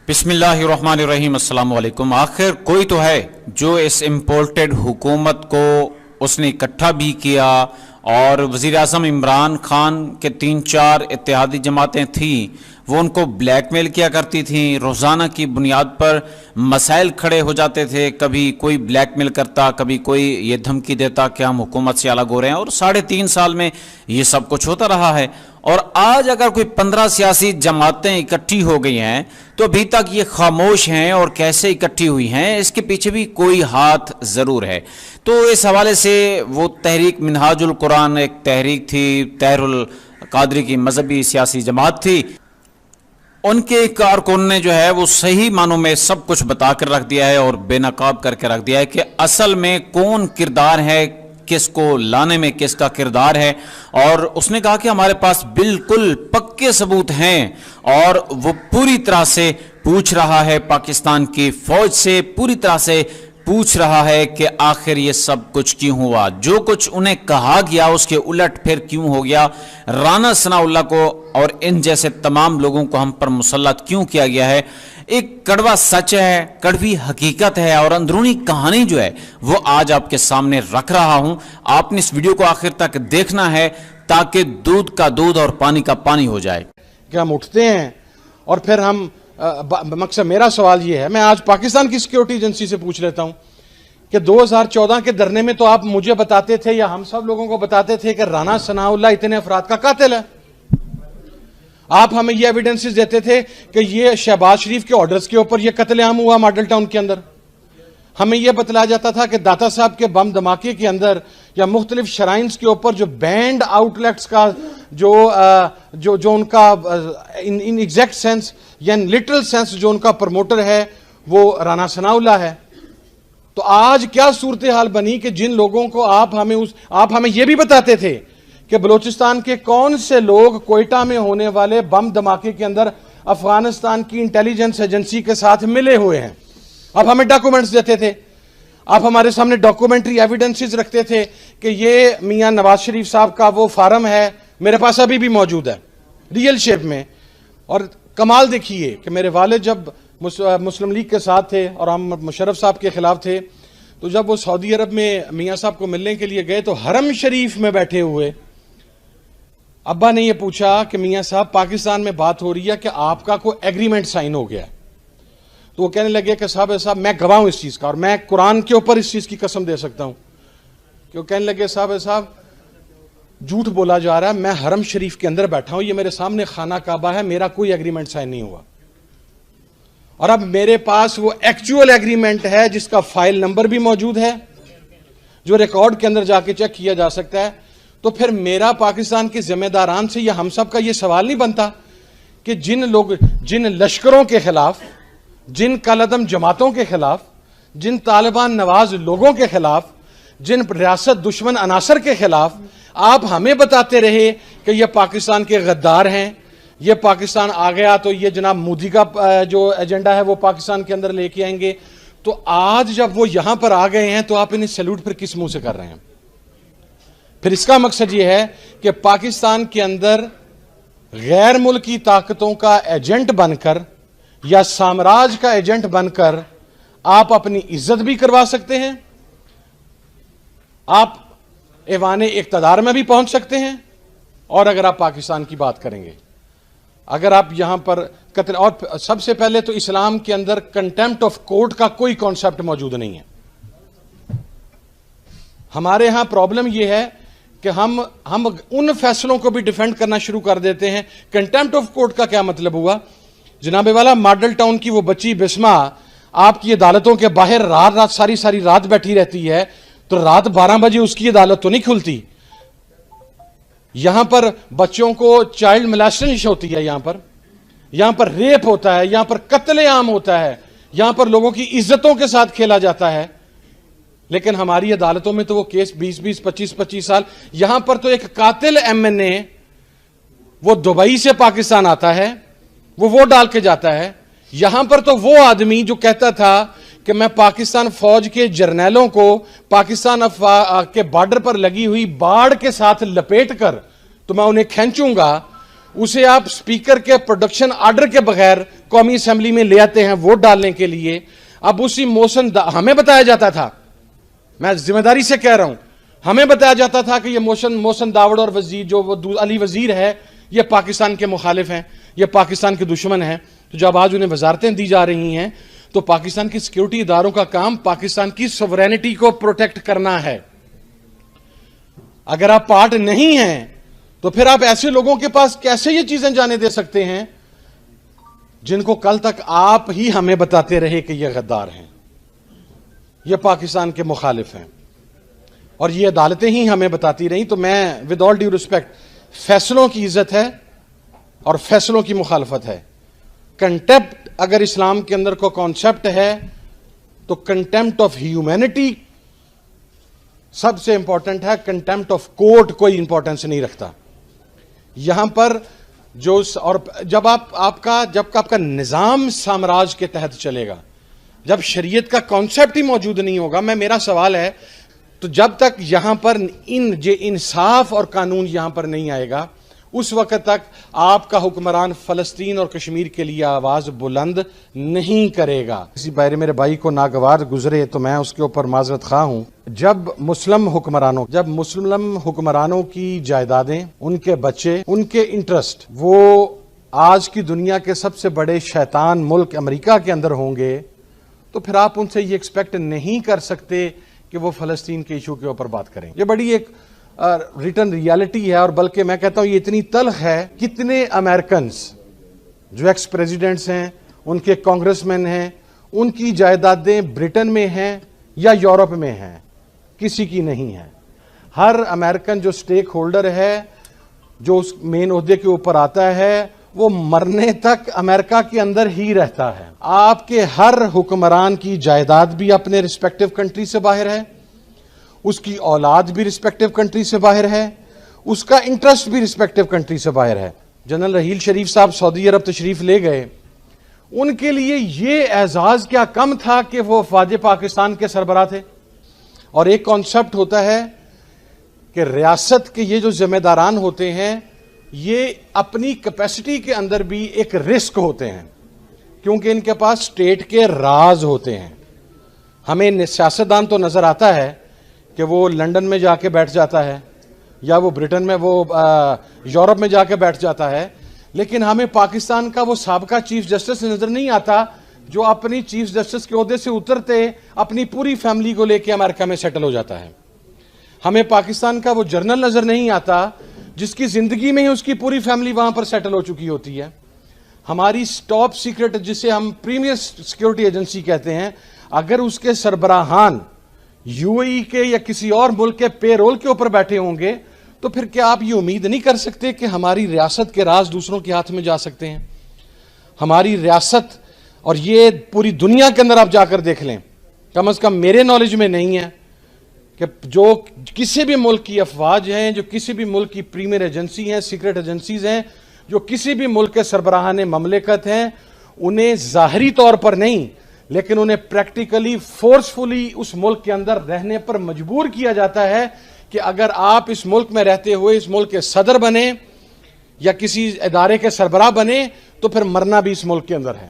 बिस्मिल्लाहिर्रहमानिर्रहीम, अस्सलाम वालेकुम। आखिर कोई तो है जो इस इम्पोर्टेड हुकूमत को उसने इकट्ठा भी किया और वज़ीर आज़म इमरान खान के 3-4 इत्तेहादी जमातें थीं, वो उनको ब्लैकमेल किया करती थीं। रोज़ाना की बुनियाद पर मसाइल खड़े हो जाते थे, कभी कोई ब्लैकमेल करता, कभी कोई ये धमकी देता कि हम हुकूमत से अलग हो रहे हैं। और 3.5 साल में ये सब कुछ होता रहा है। और आज अगर कोई 15 सियासी जमातें इकट्ठी हो गई हैं तो अभी तक ये खामोश हैं, और कैसे इकट्ठी हुई हैं इसके पीछे भी कोई हाथ ज़रूर है। तो इस हवाले से वो तहरीक मिनहाजुल कुरान एक तहरीक थी, तहरुल कादरी की मजहबी सियासी जमात थी, उनके कारकुन ने जो है वो सही मानों में सब कुछ बता कर रख दिया है और बेनकाब करके रख दिया है कि असल में कौन किरदार है, किसको लाने में किसका किरदार है। और उसने कहा कि हमारे पास बिल्कुल पक्के सबूत हैं, और वो पूरी तरह से पूछ रहा है पाकिस्तान की फौज से, पूरी तरह से पूछ रहा है कि आखिर ये सब कुछ क्यों हुआ, जो कुछ उन्हें कहा गया उसके उलट फिर क्यों हो गया, राना सनाउल्लाह को और इन जैसे तमाम लोगों को हम पर मुसल्लत क्यों किया गया है। एक कड़वा सच है, कड़वी हकीकत है, और अंदरूनी कहानी जो है वो आज आपके सामने रख रहा हूं। आपने इस वीडियो को आखिर तक देखना है ताकि दूध का दूध और पानी का पानी हो जाए। कि हम उठते हैं और फिर हम मकसद मेरा सवाल ये है, मैं आज पाकिस्तान की सिक्योरिटी एजेंसी से पूछ लेता हूं कि 2014 के धरने में तो आप मुझे बताते थे या हम सब लोगों को बताते थे कि राना सनाउल्लाह इतने अफराद का कातिल है। आप हमें ये एविडेंसेस देते थे कि ये शहबाज शरीफ के ऑर्डर्स के ऊपर ये कत्लेआम हुआ मॉडल टाउन के अंदर। हमें यह बतलाया जाता था कि दाता साहब के बम धमाके के अंदर या मुख्तलिफ शराइन्स के ऊपर जो बैंड आउटलेट्स का जो उनका इन एग्जैक्ट सेंस या इन लिटरल सेंस जो उनका प्रमोटर है वो राना सनाउल्लाह है। तो आज क्या सूरत हाल बनी कि जिन लोगों को आप हमें यह भी बताते थे कि बलूचिस्तान के कौन से लोग कोयटा में होने वाले बम धमाके के अंदर अफगानिस्तान की इंटेलिजेंस एजेंसी के साथ मिले हुए हैं, आप हमें डॉक्यूमेंट्स देते थे, आप हमारे सामने डॉक्यूमेंट्री एविडेंसेस रखते थे कि ये मियां नवाज शरीफ साहब का वो फार्म है, मेरे पास अभी भी मौजूद है रियल शेप में। और कमाल देखिए कि मेरे वालिद जब मुस्लिम लीग के साथ थे और हम मुशर्रफ साहब के खिलाफ थे, तो जब वो सऊदी अरब में मियां साहब को मिलने के लिए गए तो हरम शरीफ में बैठे हुए अब्बा ने ये पूछा कि मियां साहब पाकिस्तान में बात हो रही है कि आपका कोई एग्रीमेंट साइन हो गया है। तो वो कहने लगे कि साहब मैं गवाह हूं इस चीज का और मैं कुरान के ऊपर इस चीज की कसम दे सकता हूं कि वो कहने लगे साहब झूठ बोला जा रहा है, मैं हरम शरीफ के अंदर बैठा हूं, ये मेरे सामने खाना काबा है, मेरा कोई एग्रीमेंट साइन नहीं हुआ। और अब मेरे पास वो एक्चुअल एग्रीमेंट है जिसका फाइल नंबर भी मौजूद है, जो रिकॉर्ड के अंदर जाके चेक किया जा सकता है। तो फिर मेरा पाकिस्तान के जिम्मेदारान से या हम सब का यह सवाल नहीं बनता कि जिन लश्करों के खिलाफ, जिन कलअदम जमातों के खिलाफ, जिन तालिबान नवाज लोगों के खिलाफ, जिन रियासत दुश्मन अनासर के खिलाफ आप हमें बताते रहे कि ये पाकिस्तान के गद्दार हैं, ये पाकिस्तान आ गया तो ये जनाब मोदी का जो एजेंडा है वो पाकिस्तान के अंदर लेके आएंगे, तो आज जब वो यहां पर आ गए हैं तो आप इन्हें सैल्यूट फिर किस मुंह से कर रहे हैं? फिर इसका मकसद ये है कि पाकिस्तान के अंदर गैर मुल्की ताकतों का एजेंट बनकर या साम्राज्य का एजेंट बनकर आप अपनी इज्जत भी करवा सकते हैं, आप ऐवाने इक़्तिदार में भी पहुंच सकते हैं। और अगर आप पाकिस्तान की बात करेंगे, अगर आप यहां पर कत्ल, और सबसे पहले तो इस्लाम के अंदर कंटेम्प्ट ऑफ कोर्ट का कोई कॉन्सेप्ट मौजूद नहीं है। हमारे यहां प्रॉब्लम यह है कि हम उन फैसलों को भी डिफेंड करना शुरू कर देते हैं। कंटेम्प्ट ऑफ कोर्ट का क्या मतलब हुआ? जनाबे वाला मॉडल टाउन की वो बच्ची बिस्मा आपकी अदालतों के बाहर रात सारी रात बैठी रहती है, तो रात 12 बजे उसकी अदालत तो नहीं खुलती। यहां पर बच्चों को चाइल्ड मोलेस्टेशन होती है, यहां पर रेप होता है, यहां पर कत्लेआम होता है, यहां पर लोगों की इज्जतों के साथ खेला जाता है। लेकिन हमारी अदालतों में तो वो केस 20-20, 25-25 साल। यहां पर तो एक कातिल एमएनए वो दुबई से पाकिस्तान आता है, वो वोट डाल के जाता है। यहां पर तो वो आदमी जो कहता था कि मैं पाकिस्तान फौज के जर्नैलों को पाकिस्तान के बॉर्डर पर लगी हुई बाढ़ के साथ लपेट कर तो मैं उन्हें खींचूंगा, उसे आप स्पीकर के प्रोडक्शन ऑर्डर के बगैर कौमी असेंबली में ले आते हैं वोट डालने के लिए। अब उसी मोशन हमें बताया जाता था, मैं जिम्मेदारी से कह रहा हूं, हमें बताया जाता था कि ये मोशन दावड़ और वजीर जो वो अली वजीर है ये पाकिस्तान के मुखालिफ हैं, ये पाकिस्तान के दुश्मन हैं। तो जब आज उन्हें वजारतें दी जा रही हैं तो पाकिस्तान की सिक्योरिटी इदारों का काम पाकिस्तान की सॉवरेनिटी को प्रोटेक्ट करना है। अगर आप पार्ट नहीं हैं तो फिर आप ऐसे लोगों के पास कैसे ये चीजें जाने दे सकते हैं जिनको कल तक आप ही हमें बताते रहे कि ये गद्दार हैं, ये पाकिस्तान के मुखालिफ हैं, और ये अदालतें ही हमें बताती रही। तो मैं विद ऑल ड्यू रिस्पेक्ट, फैसलों की इज्जत है और फैसलों की मुखालफत है। कंटेम्प्ट अगर इस्लाम के अंदर को कॉन्सेप्ट है तो कंटेम्प्ट ऑफ ह्यूमैनिटी सबसे इंपॉर्टेंट है, कंटेम्प्ट ऑफ कोर्ट कोई इंपॉर्टेंस नहीं रखता यहां पर। जो और जब आपका निजाम साम्राज्य के तहत चलेगा, जब शरीयत का कॉन्सेप्ट ही मौजूद नहीं होगा, मेरा सवाल है, तो जब तक यहां पर इंसाफ और कानून यहां पर नहीं आएगा उस वक्त तक आपका हुक्मरान फलस्तीन और कश्मीर के लिए आवाज बुलंद नहीं करेगा। किसी बारे मेरे भाई को नागवार गुजरे तो मैं उसके ऊपर माजरत खा हूं। जब मुस्लिम हुक्मरानों की जायदादें, उनके बच्चे, उनके इंटरेस्ट वो आज की दुनिया के सबसे बड़े शैतान मुल्क अमेरिका के अंदर होंगे, तो फिर आप उनसे ये एक्सपेक्ट नहीं कर सकते कि वो फलस्तीन के इशू के ऊपर बात करें। ये बड़ी एक रिटर्न रियलिटी है, और बल्कि मैं कहता हूं ये इतनी तल्ख है। कितने अमेरिकन्स जो एक्स प्रेसिडेंट्स हैं, उनके कांग्रेसमैन हैं, उनकी जायदादें ब्रिटेन में हैं या यूरोप में हैं? किसी की नहीं है। हर अमेरिकन जो स्टेक होल्डर है, जो उस मेन ओहदे के ऊपर आता है, वो मरने तक अमेरिका के अंदर ही रहता है। आपके हर हुक्मरान की जायदाद भी अपने रिस्पेक्टिव कंट्री से बाहर है, उसकी औलाद भी रिस्पेक्टिव कंट्री से बाहर है, उसका इंटरेस्ट भी रिस्पेक्टिव कंट्री से बाहर है। जनरल रहील शरीफ साहब सऊदी अरब तशरीफ ले गए, उनके लिए ये एजाज क्या कम था कि वो वफाद पाकिस्तान के सरबराह थे। और एक कॉन्सेप्ट होता है कि रियासत के ये जो जिम्मेदारान होते हैं ये अपनी कैपेसिटी के अंदर भी एक रिस्क होते हैं, क्योंकि इनके पास स्टेट के राज होते हैं। हमें सियासतदान तो नजर आता है कि वो लंदन में जाके बैठ जाता है या वो ब्रिटेन में, वो यूरोप में जाके बैठ जाता है, लेकिन हमें पाकिस्तान का वो साबका चीफ जस्टिस नजर नहीं आता जो अपनी चीफ जस्टिस के ओहदे से उतरते अपनी पूरी फैमिली को लेके अमेरिका में सेटल हो जाता है। हमें पाकिस्तान का वो जर्नल नजर नहीं आता जिसकी जिंदगी में ही उसकी पूरी फैमिली वहां पर सेटल हो चुकी होती है। हमारी टॉप सीक्रेट, जिसे हम प्रीमियर सिक्योरिटी एजेंसी कहते हैं, अगर उसके सरबराहान यूएई के या किसी और मुल्क के पेरोल के ऊपर बैठे होंगे, तो फिर क्या आप ये उम्मीद नहीं कर सकते कि हमारी रियासत के राज दूसरों के हाथ में जा सकते हैं? हमारी रियासत, और ये पूरी दुनिया के अंदर आप जाकर देख लें, कम से कम मेरे नॉलेज में नहीं है कि जो किसी भी मुल्क की अफवाज हैं, जो किसी भी मुल्क की प्रीमियर एजेंसी हैं, सीक्रेट एजेंसीज हैं, जो किसी भी मुल्क के सरबराहान ममलिकत हैं, उन्हें ज़ाहरी तौर पर नहीं लेकिन उन्हें प्रैक्टिकली फोर्सफुली उस मुल्क के अंदर रहने पर मजबूर किया जाता है कि अगर आप इस मुल्क में रहते हुए इस मुल्क के सदर बने या किसी इदारे के सरबराह बने तो फिर मरना भी इस मुल्क के अंदर है।